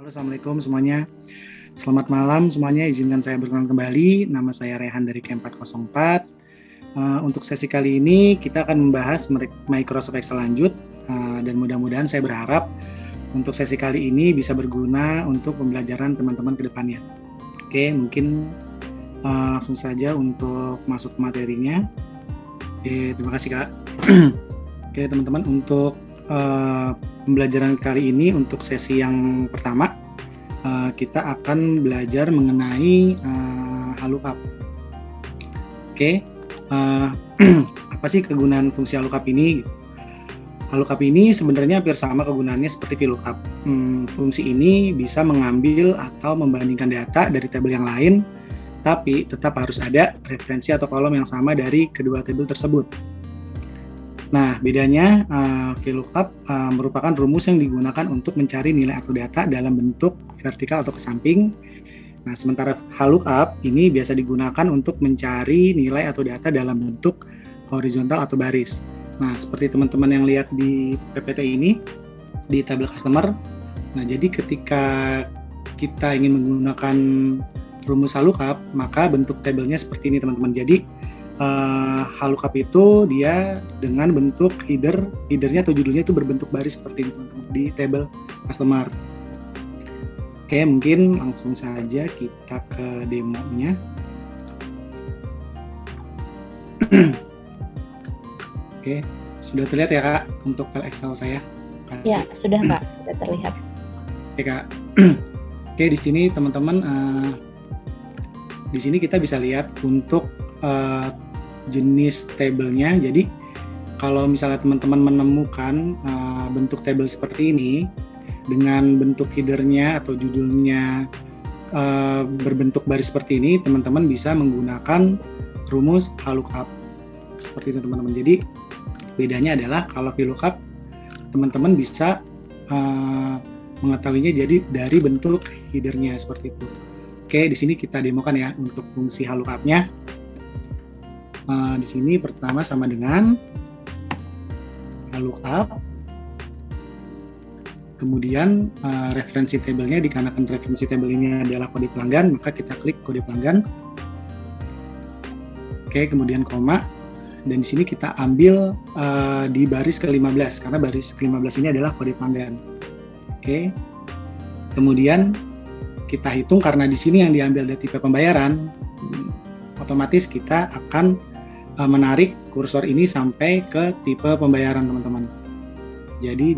Halo, Assalamualaikum semuanya. Selamat malam semuanya, izinkan saya berkenalan kembali. Nama saya Rehan dari K404. Untuk sesi kali ini kita akan membahas Microsoft Excel lanjut, dan mudah-mudahan saya berharap untuk sesi kali ini bisa berguna untuk pembelajaran teman-teman ke depannya. Oke, mungkin langsung saja untuk masuk ke materinya. Oke, terima kasih Kak. Oke teman-teman, untuk pembelajaran kali ini untuk sesi yang pertama kita akan belajar mengenai HLOOKUP. Oke, apa sih kegunaan fungsi HLOOKUP ini? HLOOKUP ini sebenarnya hampir sama kegunaannya seperti VLOOKUP. Fungsi ini bisa mengambil atau membandingkan data dari tabel yang lain, tapi tetap harus ada referensi atau kolom yang sama dari kedua tabel tersebut. Nah, bedanya VLOOKUP merupakan rumus yang digunakan untuk mencari nilai atau data dalam bentuk vertikal atau ke samping. Nah, sementara HLOOKUP ini biasa digunakan untuk mencari nilai atau data dalam bentuk horizontal atau baris. Nah, seperti teman-teman yang lihat di PPT ini, di tabel customer. Nah, jadi ketika kita ingin menggunakan rumus HLOOKUP, maka bentuk tabelnya seperti ini, teman-teman. Jadi HLOOKUP itu dia dengan bentuk headernya atau judulnya itu berbentuk baris seperti ini, teman-teman, di tabel customer. Oke, mungkin langsung saja kita ke demonya. Oke, sudah terlihat ya Kak untuk file Excel saya? Pasti. Ya, sudah Kak, sudah terlihat. Oke Kak. Oke, di sini teman-teman, di sini kita bisa lihat untuk jenis tabelnya. Jadi kalau misalnya teman-teman menemukan bentuk tabel seperti ini dengan bentuk headernya atau judulnya berbentuk baris seperti ini, teman-teman bisa menggunakan rumus HLOOKUP seperti itu, teman-teman. Jadi bedanya adalah kalau VLOOKUP teman-teman bisa mengetahuinya jadi dari bentuk headernya seperti itu. Oke, di sini kita demokan ya untuk fungsi HLOOKUP-nya. Di sini pertama sama dengan HLOOKUP, kemudian referensi tabelnya, dikarenakan referensi tabel ini adalah kode pelanggan, maka kita klik kode pelanggan. Oke, kemudian koma, dan di sini kita ambil di baris ke-15 karena baris ke-15 ini adalah kode pelanggan. Oke, kemudian kita hitung karena di sini yang diambil dari tipe pembayaran, otomatis kita akan menarik kursor ini sampai ke tipe pembayaran, teman-teman. Jadi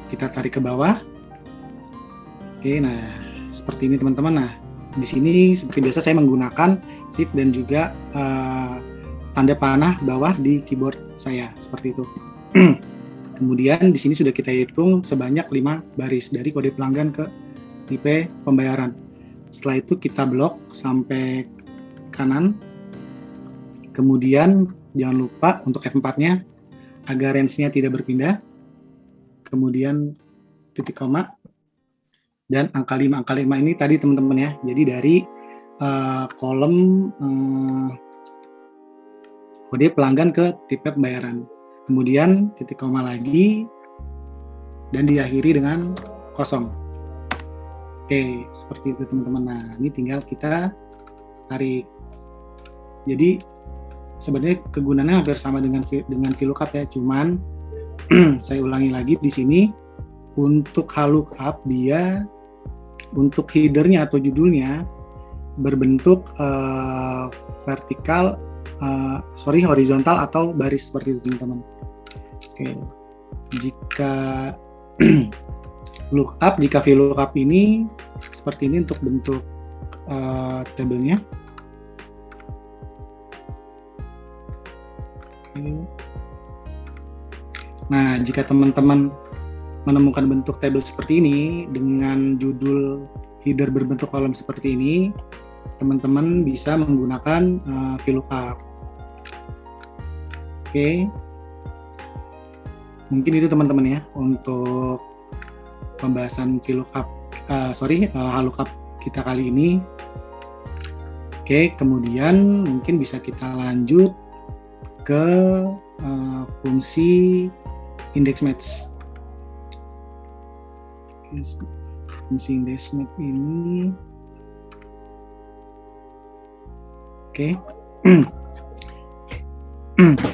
kita tarik ke bawah. Oke, nah seperti ini, teman-teman. Nah, di sini seperti biasa saya menggunakan shift dan juga tanda panah bawah di keyboard saya seperti itu. Kemudian di sini sudah kita hitung sebanyak 5 baris dari kode pelanggan ke tipe pembayaran. Setelah itu kita blok sampai kanan. Kemudian jangan lupa untuk F4-nya agar range-nya tidak berpindah. Kemudian titik koma dan angka 5. Angka 5 ini tadi, teman-teman ya. Jadi dari kolom kode pelanggan ke tipe pembayaran. Kemudian titik koma lagi dan diakhiri dengan kosong. Oke, seperti itu, teman-teman. Nah, ini tinggal kita tarik. Jadi sebenarnya kegunaannya hampir sama dengan VLOOKUP ya, cuman saya ulangi lagi di sini untuk HLOOKUP dia untuk headernya atau judulnya berbentuk horizontal atau baris seperti itu, teman-teman. Oke, jika jika VLOOKUP ini seperti ini untuk bentuk tabelnya. Nah, jika teman-teman menemukan bentuk tabel seperti ini dengan judul header berbentuk kolom seperti ini, teman-teman bisa menggunakan VLOOKUP. Oke, mungkin itu, teman-teman ya untuk pembahasan HLOOKUP kita kali ini. Oke, kemudian mungkin bisa kita lanjut ke fungsi index match. fungsi IndexMatch ini. Oke.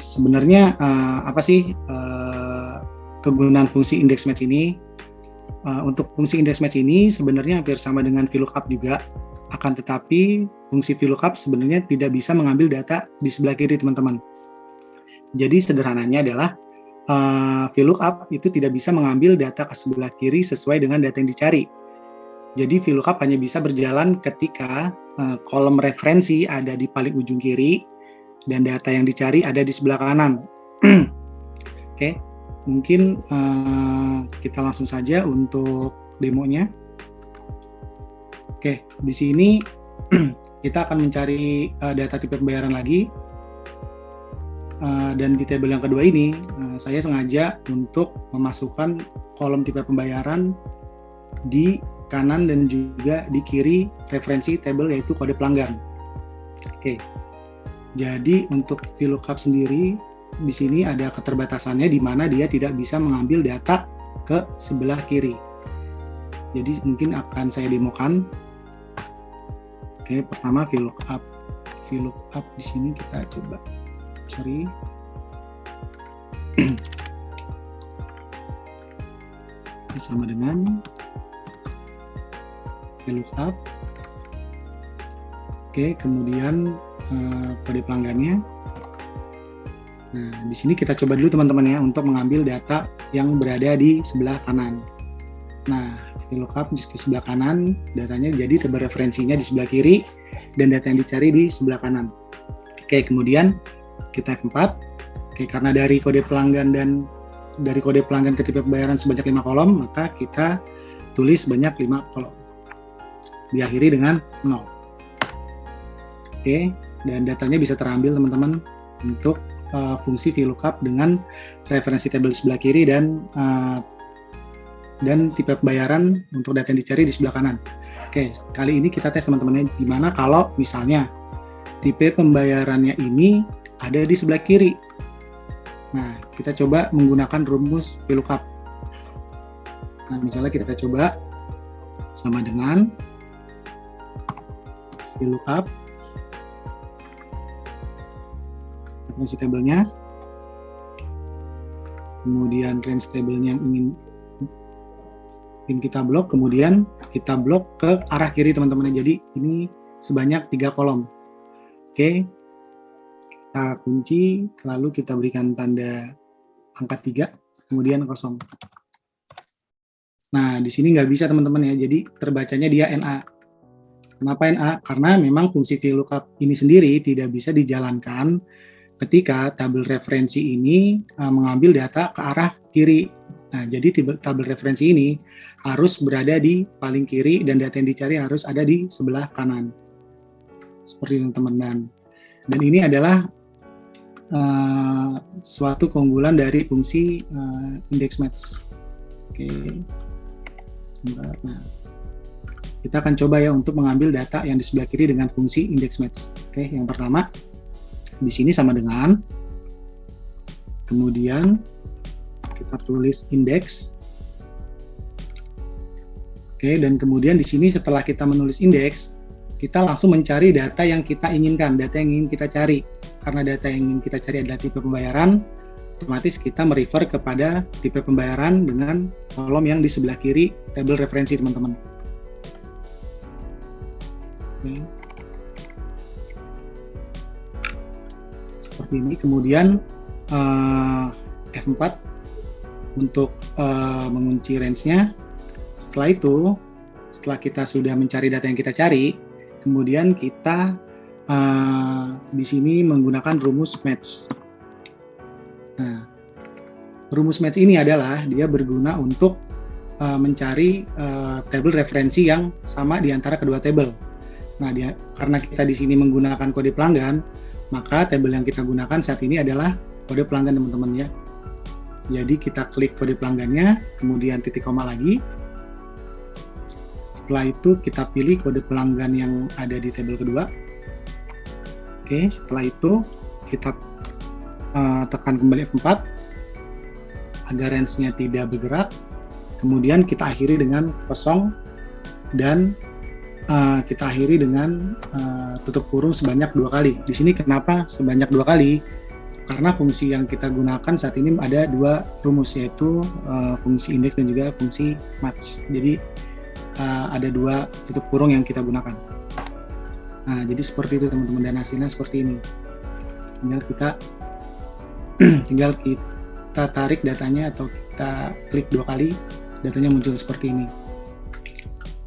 Sebenarnya apa sih kegunaan fungsi IndexMatch ini? Untuk fungsi IndexMatch ini sebenarnya hampir sama dengan VLOOKUP juga, akan tetapi fungsi VLOOKUP sebenarnya tidak bisa mengambil data di sebelah kiri, teman-teman. Jadi sederhananya adalah VLOOKUP itu tidak bisa mengambil data ke sebelah kiri sesuai dengan data yang dicari. Jadi VLOOKUP hanya bisa berjalan ketika kolom referensi ada di paling ujung kiri dan data yang dicari ada di sebelah kanan. Oke, mungkin kita langsung saja untuk demonya. Oke, di sini kita akan mencari data tipe pembayaran lagi. Dan di tabel yang kedua ini, saya sengaja untuk memasukkan kolom tipe pembayaran di kanan dan juga di kiri referensi tabel, yaitu kode pelanggan. Oke, jadi untuk VLOOKUP sendiri, di sini ada keterbatasannya di mana dia tidak bisa mengambil data ke sebelah kiri. Jadi mungkin akan saya demokan. Oke, pertama VLOOKUP di sini kita coba cari. Sama dengan VLOOKUP. Oke, kemudian kode pelanggannya. Nah, di sini kita coba dulu teman-teman ya untuk mengambil data yang berada di sebelah kanan. Nah, VLOOKUP di sebelah kanan, datanya jadi tabel referensinya di sebelah kiri dan data yang dicari di sebelah kanan. Oke, kemudian kita F4. Oke, karena dari kode pelanggan dan dari kode pelanggan ke tipe pembayaran sebanyak 5 kolom, maka kita tulis sebanyak 5 kolom. Diakhiri dengan 0. Oke, dan datanya bisa terambil teman-teman untuk fungsi VLOOKUP dengan referensi tabel sebelah kiri dan tipe pembayaran untuk data yang dicari di sebelah kanan. Oke, kali ini kita tes teman-teman, gimana kalau misalnya tipe pembayarannya ini ada di sebelah kiri. Nah, kita coba menggunakan rumus VLOOKUP. Nah, misalnya kita coba sama dengan VLOOKUP referensi tabelnya, kemudian range tabelnya yang ingin kita blok, kemudian kita blok ke arah kiri teman-teman. Jadi ini sebanyak 3 kolom. Oke, kita kunci, lalu kita berikan tanda angka 3, kemudian kosong. Nah, di sini nggak bisa teman-teman ya, jadi terbacanya dia NA. Kenapa NA? Karena memang fungsi VLOOKUP ini sendiri tidak bisa dijalankan ketika tabel referensi ini mengambil data ke arah kiri. Nah, jadi tabel referensi ini harus berada di paling kiri dan data yang dicari harus ada di sebelah kanan. Seperti itu teman-teman. Dan ini adalah suatu keunggulan dari fungsi IndexMatch. Oke, sebentar. Nah, kita akan coba ya untuk mengambil data yang di sebelah kiri dengan fungsi IndexMatch. Oke, yang pertama di sini sama dengan, kemudian kita tulis index. Oke, dan kemudian di sini setelah kita menulis indeks, kita langsung mencari data yang kita inginkan, data yang ingin kita cari. Karena data yang ingin kita cari adalah tipe pembayaran, otomatis kita merefer kepada tipe pembayaran dengan kolom yang di sebelah kiri tabel referensi teman-teman. Oke. Seperti ini, kemudian F4 untuk mengunci range-nya. Setelah itu, setelah kita sudah mencari data yang kita cari, kemudian kita di sini menggunakan rumus match. Nah, rumus match ini adalah dia berguna untuk mencari tabel referensi yang sama di antara kedua tabel. Nah, karena kita di sini menggunakan kode pelanggan, maka tabel yang kita gunakan saat ini adalah kode pelanggan teman-teman ya. Jadi kita klik kode pelanggannya, kemudian titik koma lagi. Setelah itu kita pilih kode pelanggan yang ada di tabel kedua. Oke, setelah itu kita tekan kembali F4 agar range-nya tidak bergerak. Kemudian kita akhiri dengan kosong dan kita akhiri dengan tutup kurung sebanyak 2 kali. Di sini kenapa sebanyak 2 kali? Karena fungsi yang kita gunakan saat ini ada 2 rumus, yaitu fungsi index dan juga fungsi match. Jadi ada 2 tutup kurung yang kita gunakan. Nah, jadi seperti itu teman-teman, dan hasilnya seperti ini. Tinggal kita tarik datanya atau kita klik 2 kali, datanya muncul seperti ini.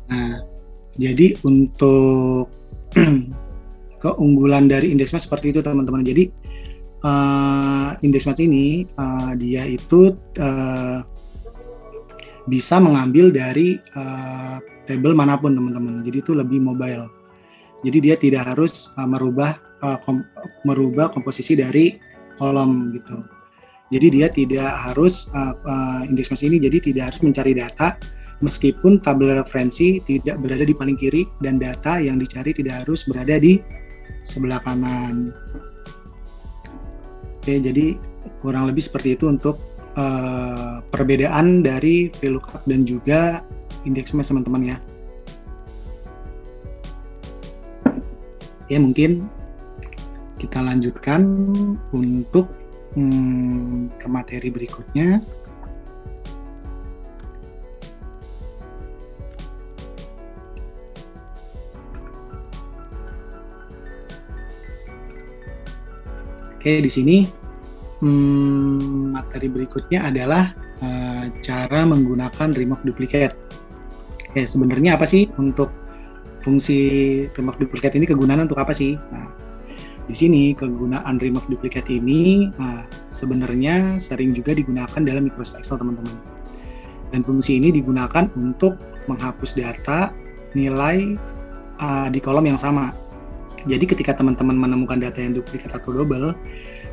Nah, jadi untuk keunggulan dari index match seperti itu teman-teman. Jadi index match ini dia itu bisa mengambil dari table manapun teman-teman. Jadi itu lebih mobile. Jadi dia tidak harus merubah komposisi dari kolom gitu. Jadi dia tidak harus index match ini jadi tidak harus mencari data. Meskipun tabel referensi tidak berada di paling kiri dan data yang dicari tidak harus berada di sebelah kanan. Oke, jadi kurang lebih seperti itu untuk perbedaan dari VLOOKUP dan juga index match teman-teman ya. Oke, mungkin kita lanjutkan untuk ke materi berikutnya. Oke, di sini materi berikutnya adalah cara menggunakan remove duplicate. Oke, sebenarnya apa sih untuk fungsi remove duplicate ini, kegunaannya untuk apa sih? Nah, di sini kegunaan remove duplicate ini sebenarnya sering juga digunakan dalam Microsoft Excel teman-teman. Dan fungsi ini digunakan untuk menghapus data nilai di kolom yang sama. Jadi ketika teman-teman menemukan data yang duplikat atau double,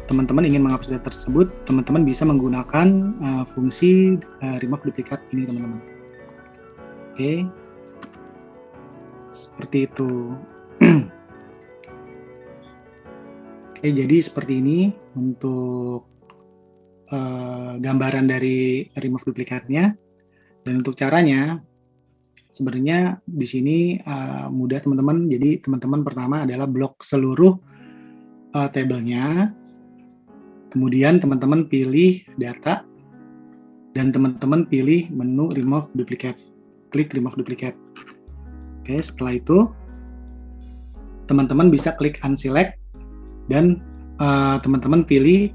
teman-teman ingin menghapus data tersebut, teman-teman bisa menggunakan fungsi remove duplicate ini teman-teman. Oke, seperti itu. Oke, jadi seperti ini untuk gambaran dari remove duplicate-nya. Dan untuk caranya, sebenarnya di sini mudah teman-teman. Jadi teman-teman pertama adalah blok seluruh tabelnya. Kemudian teman-teman pilih data dan teman-teman pilih menu remove duplicate. Klik remove duplicate. Oke, setelah itu teman-teman bisa klik unselect dan teman-teman pilih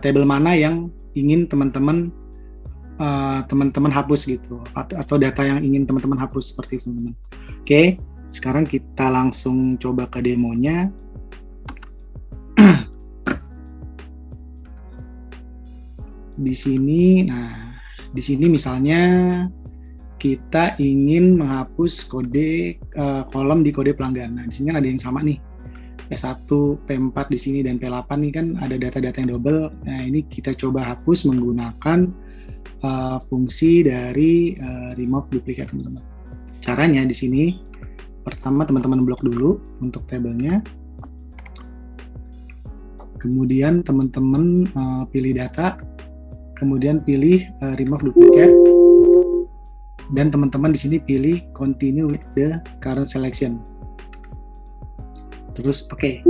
tabel mana yang ingin teman-teman hapus gitu, atau data yang ingin teman-teman hapus seperti itu teman-teman. Oke, sekarang kita langsung coba ke demonya. Di sini misalnya kita ingin menghapus kode kolom di kode pelanggan. Nah, di sini kan ada yang sama nih. P1, P4 di sini dan P8 nih kan ada data-data yang double. Nah, ini kita coba hapus menggunakan fungsi dari remove duplicate teman-teman. Caranya di sini pertama teman-teman blok dulu untuk tabelnya, kemudian teman-teman pilih data, kemudian pilih remove duplicate, dan teman-teman di sini pilih continue with the current selection. Terus oke.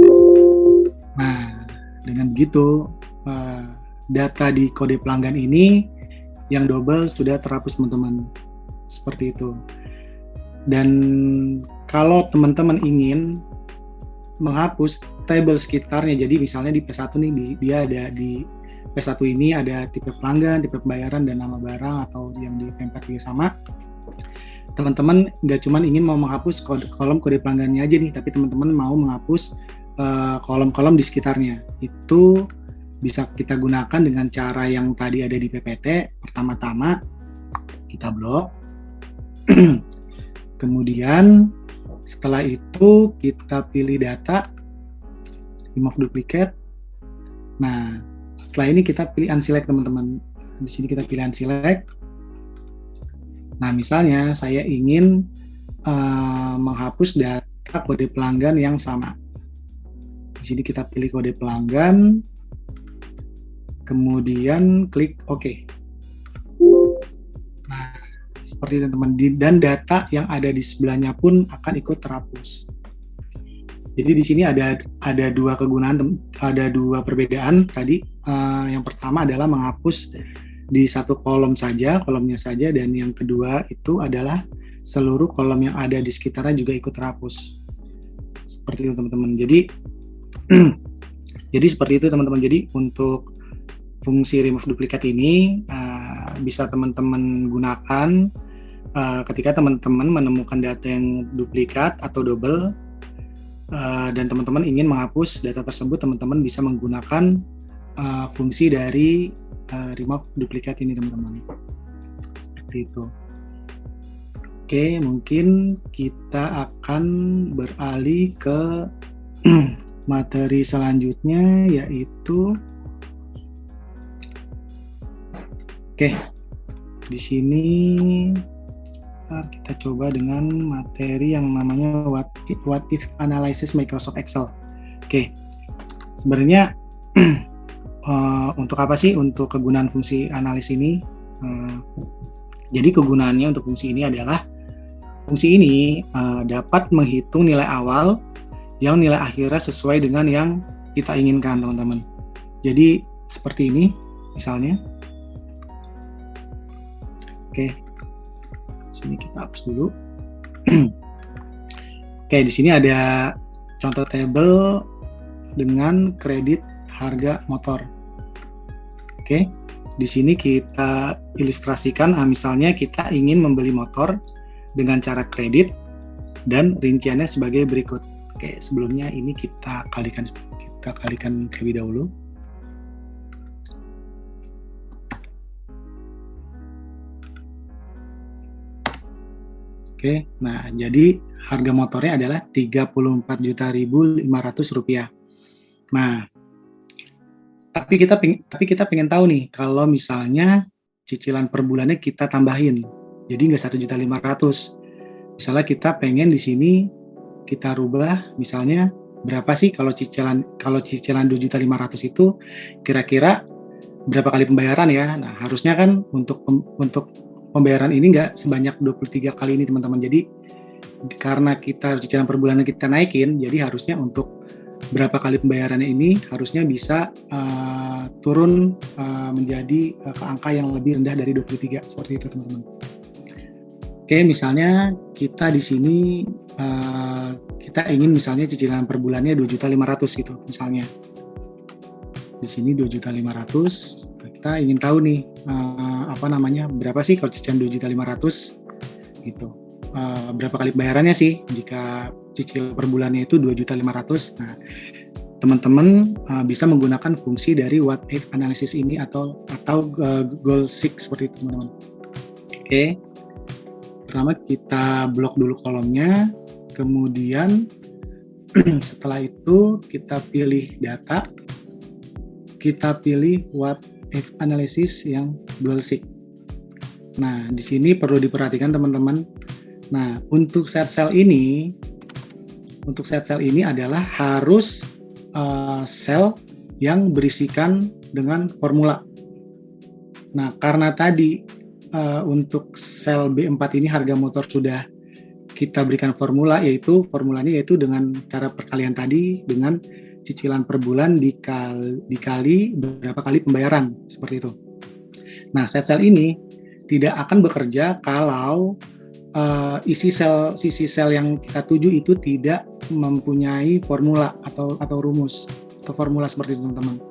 Nah, dengan begitu data di kode pelanggan ini yang double sudah terhapus teman-teman, seperti itu. Dan kalau teman-teman ingin menghapus tabel sekitarnya, jadi misalnya di P1 nih dia ada di P1 ini ada tipe pelanggan, tipe pembayaran, dan nama barang, atau yang di P4 juga sama. Teman-teman nggak cuma ingin mau menghapus kolom kode pelanggannya aja nih, tapi teman-teman mau menghapus kolom-kolom di sekitarnya. Itu bisa kita gunakan dengan cara yang tadi ada di PPT. Pertama-tama kita blok. Kemudian setelah itu kita pilih data, remove duplicate. Nah, setelah ini kita pilih unselect teman-teman. Di sini kita pilih unselect. Nah, misalnya saya ingin menghapus data kode pelanggan yang sama. Di sini kita pilih kode pelanggan. Kemudian klik OK. Nah, di seperti itu teman-teman. Dan data yang ada di sebelahnya pun akan ikut terhapus. Jadi di sini ada dua kegunaan, ada dua perbedaan tadi. Yang pertama adalah menghapus di satu kolomnya saja, dan yang kedua itu adalah seluruh kolom yang ada di sekitarnya juga ikut terhapus. Seperti itu teman-teman. Jadi seperti itu teman-teman. Jadi untuk fungsi remove duplicate ini bisa teman-teman gunakan ketika teman-teman menemukan data yang duplikat atau double, dan teman-teman ingin menghapus data tersebut, teman-teman bisa menggunakan fungsi dari remove duplicate ini teman-teman. Seperti itu. Oke, mungkin kita akan beralih ke materi selanjutnya, yaitu di sini kita coba dengan materi yang namanya what if analysis Microsoft Excel. Sebenarnya untuk apa sih untuk kegunaan fungsi analis ini? Jadi kegunaannya untuk fungsi ini adalah fungsi ini dapat menghitung nilai awal yang nilai akhirnya sesuai dengan yang kita inginkan, teman-teman. Jadi seperti ini misalnya. Sini kita hapus dulu. Di sini ada contoh tabel dengan kredit harga motor. Di sini kita ilustrasikan, misalnya kita ingin membeli motor dengan cara kredit dan rinciannya sebagai berikut. Sebelumnya ini kita kalikan terlebih dahulu. Nah jadi harga motornya adalah Rp34.500.000. Nah, tapi kita pengen tahu nih, kalau misalnya cicilan per bulannya kita tambahin, jadi nggak 1.500.000. Misalnya kita pengen di sini kita rubah, misalnya berapa sih kalau cicilan 2.500.000 itu kira-kira berapa kali pembayaran ya? Nah, harusnya kan untuk pembayaran ini nggak sebanyak 23 kali ini teman-teman. Jadi karena kita cicilan per bulannya kita naikin, jadi harusnya untuk berapa kali pembayarannya ini harusnya bisa turun menjadi ke angka yang lebih rendah dari 23, seperti itu teman-teman. Misalnya kita di sini kita ingin misalnya cicilan per bulannya 2.500.000 gitu misalnya. Di sini 2.500.000. Kita ingin tahu nih berapa sih kalau cicilan 2.500.000 gitu. Berapa kali bayarannya sih jika cicil per bulannya itu 2.500.000. Nah, teman-teman bisa menggunakan fungsi dari what if analysis ini atau goal seek seperti itu teman-teman. Pertama kita blok dulu kolomnya, kemudian setelah itu kita pilih data, kita pilih what if analysis yang goal seek. Nah, di sini perlu diperhatikan teman-teman. Nah, untuk set cell ini adalah harus sel yang berisikan dengan formula. Nah, karena tadi untuk sel B4 ini harga motor sudah kita berikan formulanya yaitu dengan cara perkalian tadi dengan cicilan per bulan dikali berapa kali pembayaran, seperti itu. Nah, set cell ini tidak akan bekerja kalau sisi sel yang kita tuju itu tidak mempunyai formula atau rumus atau formula seperti itu teman-teman.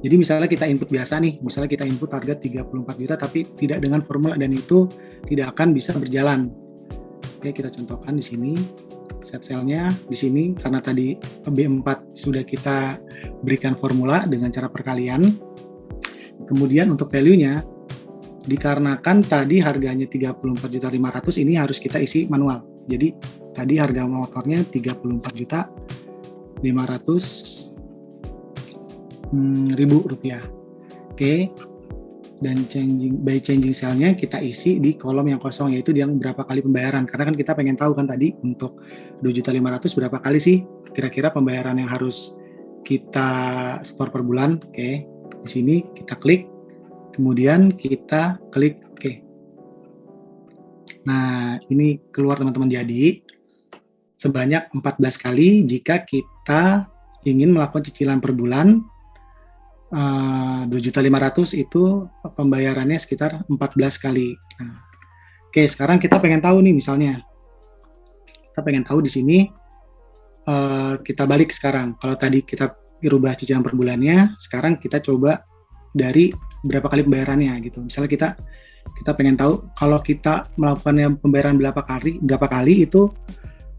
Jadi misalnya kita input biasa nih, misalnya kita input harga 34 juta tapi tidak dengan formula, dan itu tidak akan bisa berjalan. Kita contohkan di sini set cell-nya di sini, karena tadi B4 sudah kita berikan formula dengan cara perkalian. Kemudian untuk value-nya, dikarenakan tadi harganya 34.500.000, ini harus kita isi manual. Jadi tadi harga motornya 34.500.000 rupiah. Dan changing cell-nya kita isi di kolom yang kosong, yaitu yang berapa kali pembayaran. Karena kan kita pengen tahu kan tadi untuk 2.500.000 berapa kali sih kira-kira pembayaran yang harus kita store per bulan. Di sini kita klik, kemudian kita klik Nah, ini keluar teman-teman. Jadi, sebanyak 14 kali jika kita ingin melakukan cicilan per bulan 2.500.000 itu pembayarannya sekitar 14 kali. Nah, oke, sekarang kita pengen tahu nih misalnya. Kita pengen tahu di sini kita balik sekarang. Kalau tadi kita rubah cicilan per bulannya, sekarang kita coba dari berapa kali pembayarannya gitu. Misalnya kita pengen tahu kalau kita melakukan pembayaran berapa kali itu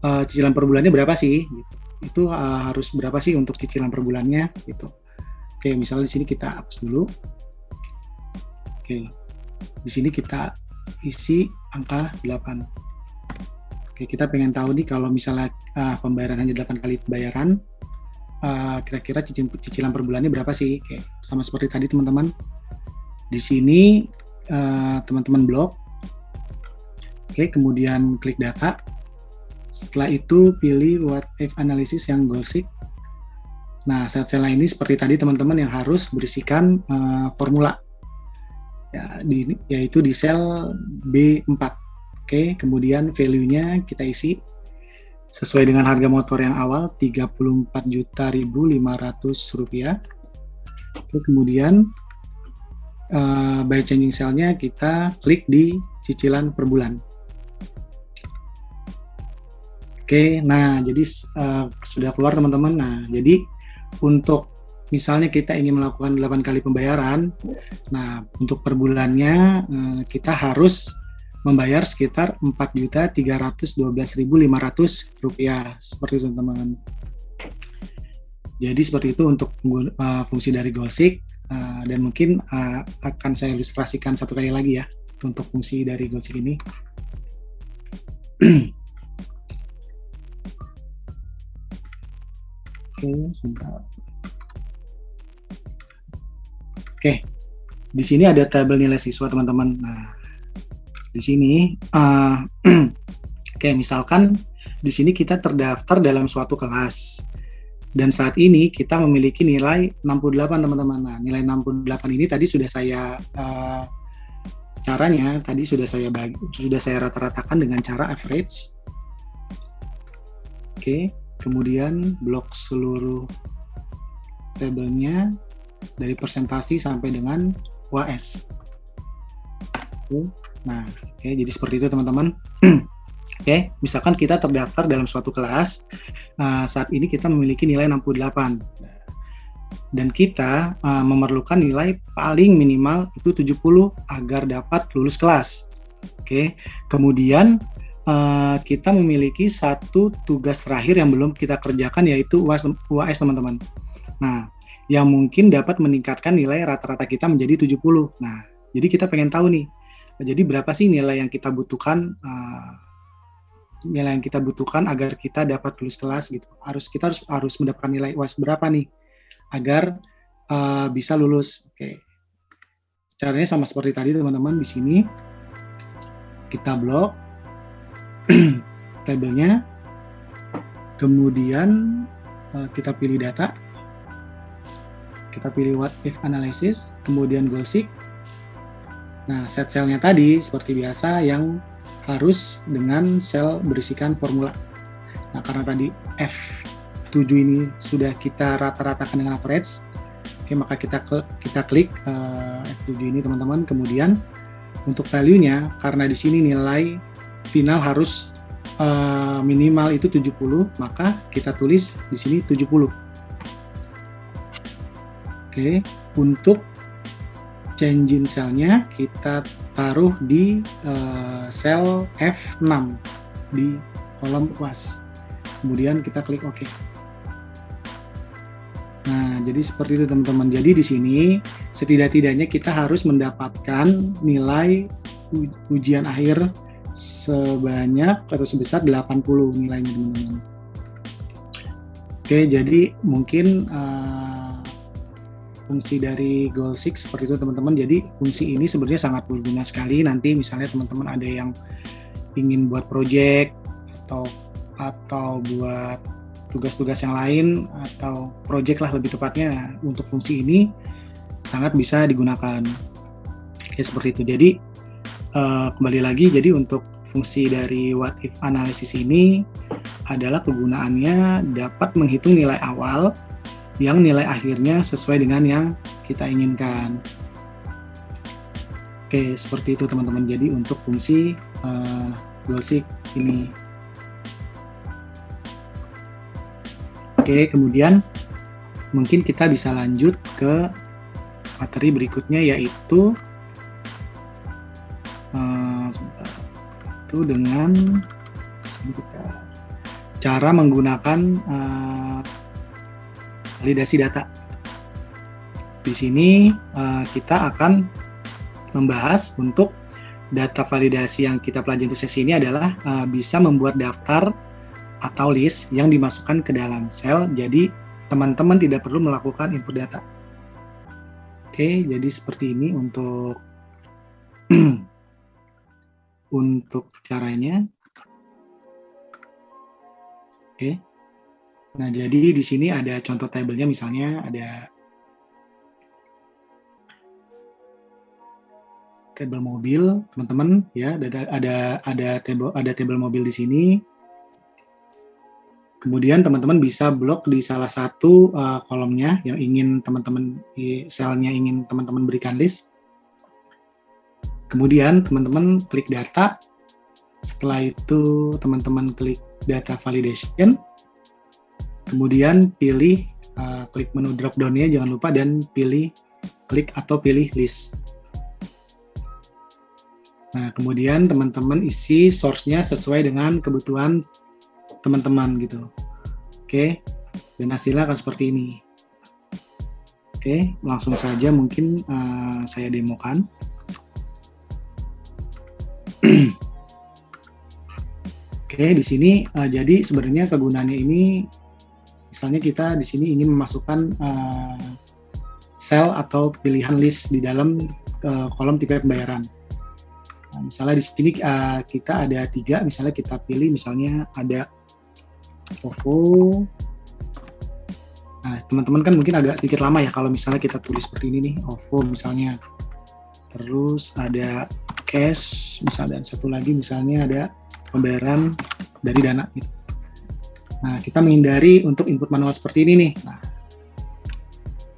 cicilan per bulannya berapa sih? Gitu. Itu harus berapa sih untuk cicilan per bulannya? Gitu. Oke, misalnya di sini kita hapus dulu. Oke, di sini kita isi angka 8. Oke, kita pengen tahu nih kalau misalnya pembayaran hanya 8 kali pembayaran, kira-kira cicilan per bulannya berapa sih? Oke, sama seperti tadi teman-teman. Di sini teman-teman blok. Oke, kemudian klik data. Setelah itu pilih what if analysis yang goalseek. Nah, sel-sel ini seperti tadi teman-teman yang harus berisikan formula. Ya, yaitu di sel B4. Oke, kemudian value-nya kita isi sesuai dengan harga motor yang awal Rp34.500. Oke, kemudian by changing cell-nya kita klik di cicilan per bulan. Oke, nah jadi sudah keluar teman-teman. Nah, jadi untuk misalnya kita ingin melakukan 8 kali pembayaran, nah untuk per bulannya kita harus membayar sekitar Rp4.312.500 seperti itu teman-teman. Jadi seperti itu untuk fungsi dari goalseek, dan mungkin akan saya ilustrasikan satu kali lagi ya untuk fungsi dari goalseek ini. Oke, sebentar. Oke, di sini ada tabel nilai siswa teman-teman. Nah, di sini, oke, misalkan di sini kita terdaftar dalam suatu kelas dan saat ini kita memiliki nilai 68 teman-teman. Nah, nilai 68 ini tadi sudah saya caranya tadi sudah saya rata-ratakan dengan cara average. Oke, kemudian blok seluruh tabelnya dari persentase sampai dengan UAS. Nah, oke, jadi seperti itu teman-teman. Oke, misalkan kita terdaftar dalam suatu kelas, saat ini kita memiliki nilai 68 dan kita memerlukan nilai paling minimal itu 70 agar dapat lulus kelas. Oke, kemudian kita memiliki satu tugas terakhir yang belum kita kerjakan yaitu UAS teman-teman. Nah, yang mungkin dapat meningkatkan nilai rata-rata kita menjadi 70. Nah, jadi kita pengen tahu nih, jadi berapa sih nilai yang kita butuhkan agar kita dapat lulus kelas gitu. Kita harus mendapatkan nilai UAS berapa nih agar bisa lulus. Oke. Caranya sama seperti tadi teman-teman. Di sini kita blok tabelnya, kemudian kita pilih data, kita pilih what if analysis, kemudian goalseek. Nah, set selnya tadi seperti biasa yang harus dengan sel berisikan formula. Nah, karena tadi F7 ini sudah kita rata-ratakan dengan average, oke, maka kita klik F7 ini teman-teman. Kemudian untuk value-nya, karena di sini nilai final harus minimal itu 70, maka kita tulis di sini 70. Oke, untuk changing cell-nya kita taruh di sel F6 di kolom UAS. Kemudian kita klik OK. Nah, jadi seperti itu teman-teman. Jadi di sini setidak-tidaknya kita harus mendapatkan nilai ujian akhir sebanyak atau sebesar 80 nilainya teman-teman. Oke, jadi mungkin fungsi dari goalseek seperti itu teman-teman. Jadi fungsi ini sebenarnya sangat berguna sekali. Nanti misalnya teman-teman ada yang ingin buat project atau buat tugas-tugas yang lain atau project lah lebih tepatnya, untuk fungsi ini sangat bisa digunakan. Oke, seperti itu. Jadi kembali lagi, jadi untuk fungsi dari what if analysis ini adalah kegunaannya dapat menghitung nilai awal yang nilai akhirnya sesuai dengan yang kita inginkan. Oke, seperti itu teman-teman. Jadi untuk fungsi goal-seek ini. Oke, kemudian mungkin kita bisa lanjut ke materi berikutnya, yaitu itu dengan cara menggunakan validasi data. Di sini kita akan membahas untuk data validasi yang kita pelajari untuk sesi ini adalah bisa membuat daftar atau list yang dimasukkan ke dalam sel. Jadi teman-teman tidak perlu melakukan input data. Oke, jadi seperti ini untuk untuk caranya. Oke. Nah, jadi di sini ada contoh tabelnya, misalnya ada tabel mobil, teman-teman, ya, ada tabel mobil di sini. Kemudian teman-teman bisa blok di salah satu kolomnya yang ingin teman-teman, selnya ingin teman-teman berikan list. Kemudian teman-teman klik data. Setelah itu teman-teman klik data validation. Kemudian pilih klik menu drop down-nya, jangan lupa, dan pilih klik atau pilih list. Nah, kemudian teman-teman isi source-nya sesuai dengan kebutuhan teman-teman gitu. Oke, dan hasilnya akan seperti ini. Oke, langsung saja mungkin saya demokan. Oke, di sini jadi sebenarnya kegunaannya ini, misalnya kita di sini ingin memasukkan sel atau pilihan list di dalam kolom tipe pembayaran. Nah, misalnya di sini kita ada 3, misalnya kita pilih, misalnya ada OVO. Nah, teman-teman kan mungkin agak sedikit lama ya kalau misalnya kita tulis seperti ini nih, OVO misalnya. Terus ada cash, misalnya, dan satu lagi misalnya ada pembayaran dari dana gitu. Nah, kita menghindari untuk input manual seperti ini nih. Nah,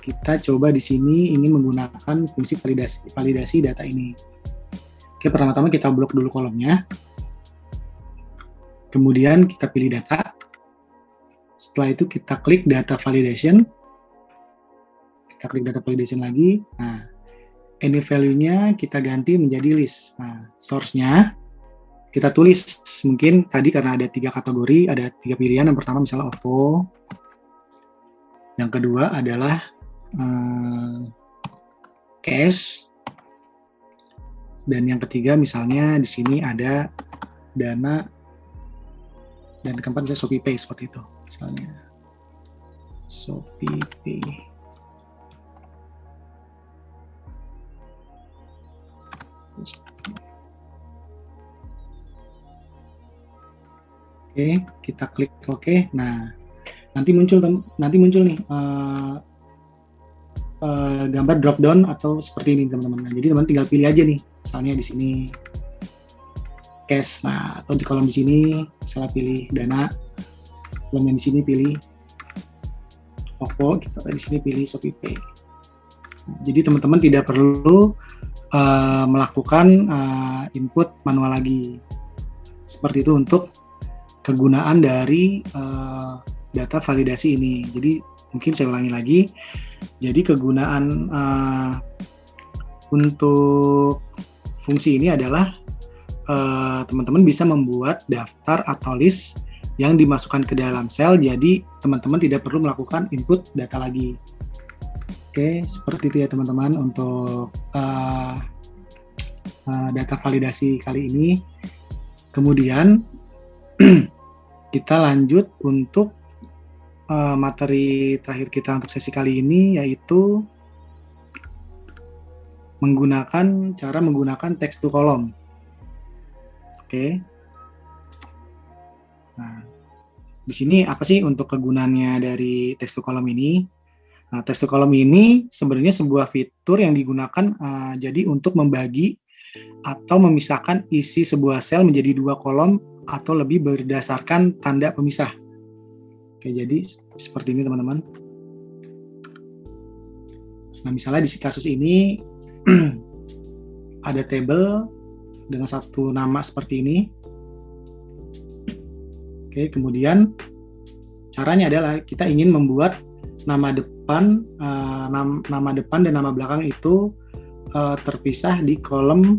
kita coba di sini ini menggunakan fungsi validasi data ini. Oke, pertama-tama kita blok dulu kolomnya. Kemudian kita pilih data. Setelah itu kita klik data validation. Kita klik data validation lagi. Nah, any value-nya kita ganti menjadi list. Nah, source-nya kita tulis, mungkin tadi karena ada 3 kategori, ada 3 pilihan. Yang pertama misalnya OVO. Yang kedua adalah cash. Dan yang ketiga misalnya di sini ada dana, dan keempat misalnya Shopee Pay, seperti itu misalnya Shopee Pay. Oke, kita klik OK. Nah, nanti muncul nih gambar drop down atau seperti ini teman-teman. Nah, jadi teman-teman tinggal pilih aja nih, misalnya di sini cash. Nah, atau di kolom di sini misalnya pilih dana, kolom yang di sini pilih OVO, gitu. Di sini pilih Shopee Pay. Nah, jadi teman-teman tidak perlu melakukan input manual lagi. Seperti itu untuk kegunaan dari data validasi ini. Jadi mungkin saya ulangi lagi. Jadi kegunaan untuk fungsi ini adalah teman-teman bisa membuat daftar atau list yang dimasukkan ke dalam sel. Jadi teman-teman tidak perlu melakukan input data lagi. Oke, seperti itu ya teman-teman untuk data validasi kali ini. Kemudian kita lanjut untuk materi terakhir kita untuk sesi kali ini, yaitu cara menggunakan text to column. Oke. Nah, di sini apa sih untuk kegunaannya dari text to column ini? Nah, text to column ini sebenarnya sebuah fitur yang digunakan jadi untuk membagi atau memisahkan isi sebuah sel menjadi 2 kolom atau lebih berdasarkan tanda pemisah. Oke, jadi seperti ini teman-teman. Nah, misalnya di kasus ini ada table dengan satu nama seperti ini. Oke, kemudian caranya adalah kita ingin membuat nama depan dan nama belakang itu terpisah di kolom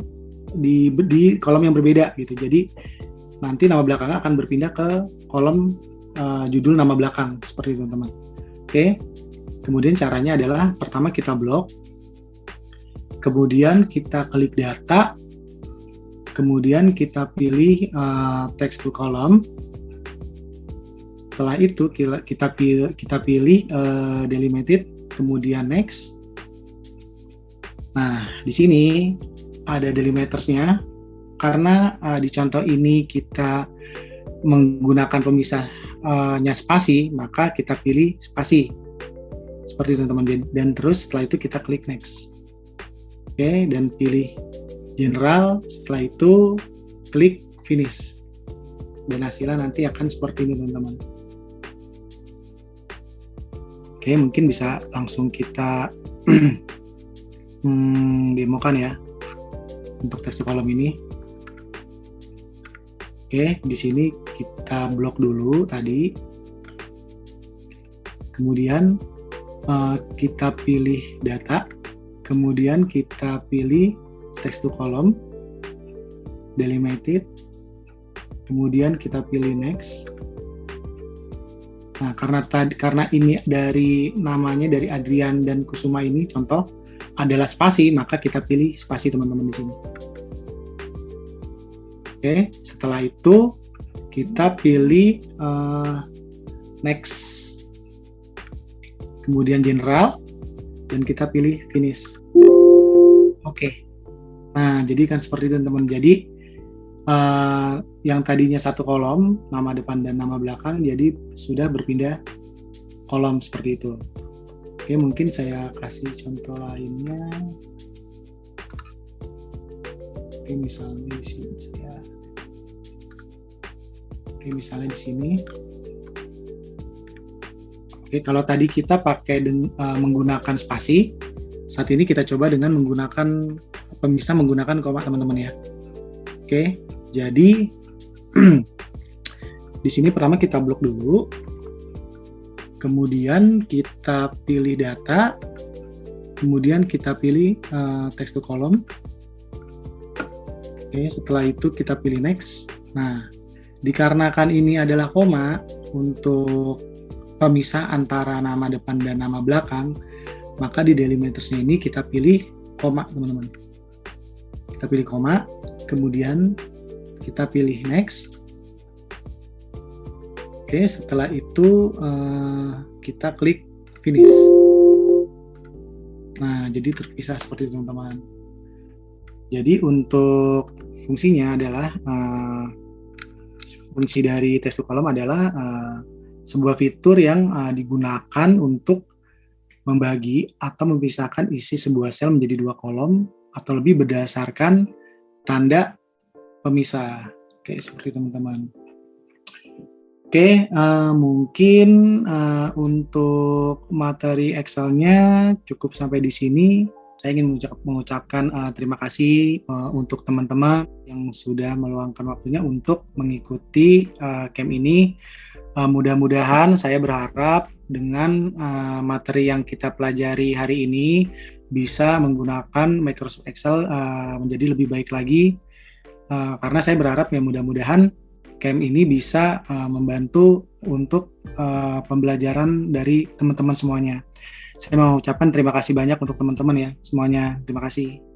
yang berbeda gitu. Jadi nanti nama belakangnya akan berpindah ke kolom judul nama belakang seperti itu teman-teman. Oke. Kemudian caranya adalah pertama kita blok, kemudian kita klik data, kemudian kita pilih text to column. Setelah itu kita pilih delimited, kemudian next. Nah, di sini ada delimitersnya. Karena di contoh ini kita menggunakan pemisahnya spasi, maka kita pilih spasi. Seperti itu teman-teman. Dan terus setelah itu kita klik next. Oke, dan pilih general. Setelah itu klik finish. Dan hasilnya nanti akan seperti ini teman-teman. Oke, mungkin bisa langsung kita demokan ya untuk text kolom ini. Oke, di sini kita blok dulu tadi. Kemudian kita pilih data. Kemudian kita pilih text to column, delimited. Kemudian kita pilih next. Nah, karena ini dari namanya dari Adrian dan Kusuma ini contoh adalah spasi, maka kita pilih spasi teman-teman di sini. Oke, setelah itu kita pilih next, kemudian general, dan kita pilih finish. Oke, nah jadi kan seperti itu teman-teman. Jadi yang tadinya satu kolom nama depan dan nama belakang jadi sudah berpindah kolom seperti itu. Oke, mungkin saya kasih contoh lainnya. Oke, misalnya di sini saya. Oke, misalnya di sini. Oke, kalau tadi kita pakai menggunakan spasi, saat ini kita coba dengan menggunakan pemisah menggunakan koma teman-teman ya. Oke, jadi di sini pertama kita blok dulu. Kemudian kita pilih data, kemudian kita pilih text to column. Oke, setelah itu kita pilih next. Nah, dikarenakan ini adalah koma untuk pemisah antara nama depan dan nama belakang, maka di delimitersnya ini kita pilih koma teman-teman. Kita pilih koma, kemudian kita pilih next. Oke, setelah itu kita klik finish. Nah, jadi terpisah seperti itu teman-teman. Jadi untuk fungsinya adalah fungsi dari text to column adalah sebuah fitur yang digunakan untuk membagi atau memisahkan isi sebuah sel menjadi 2 kolom atau lebih berdasarkan tanda pemisah. Oke, seperti itu teman-teman. Oke, mungkin untuk materi Excel-nya cukup sampai di sini. Saya ingin mengucapkan terima kasih untuk teman-teman yang sudah meluangkan waktunya untuk mengikuti camp ini. Mudah-mudahan saya berharap dengan materi yang kita pelajari hari ini bisa menggunakan Microsoft Excel menjadi lebih baik lagi. Karena saya berharap ya mudah-mudahan camp ini bisa membantu untuk pembelajaran dari teman-teman semuanya. Saya mau ucapkan terima kasih banyak untuk teman-teman ya semuanya. Terima kasih.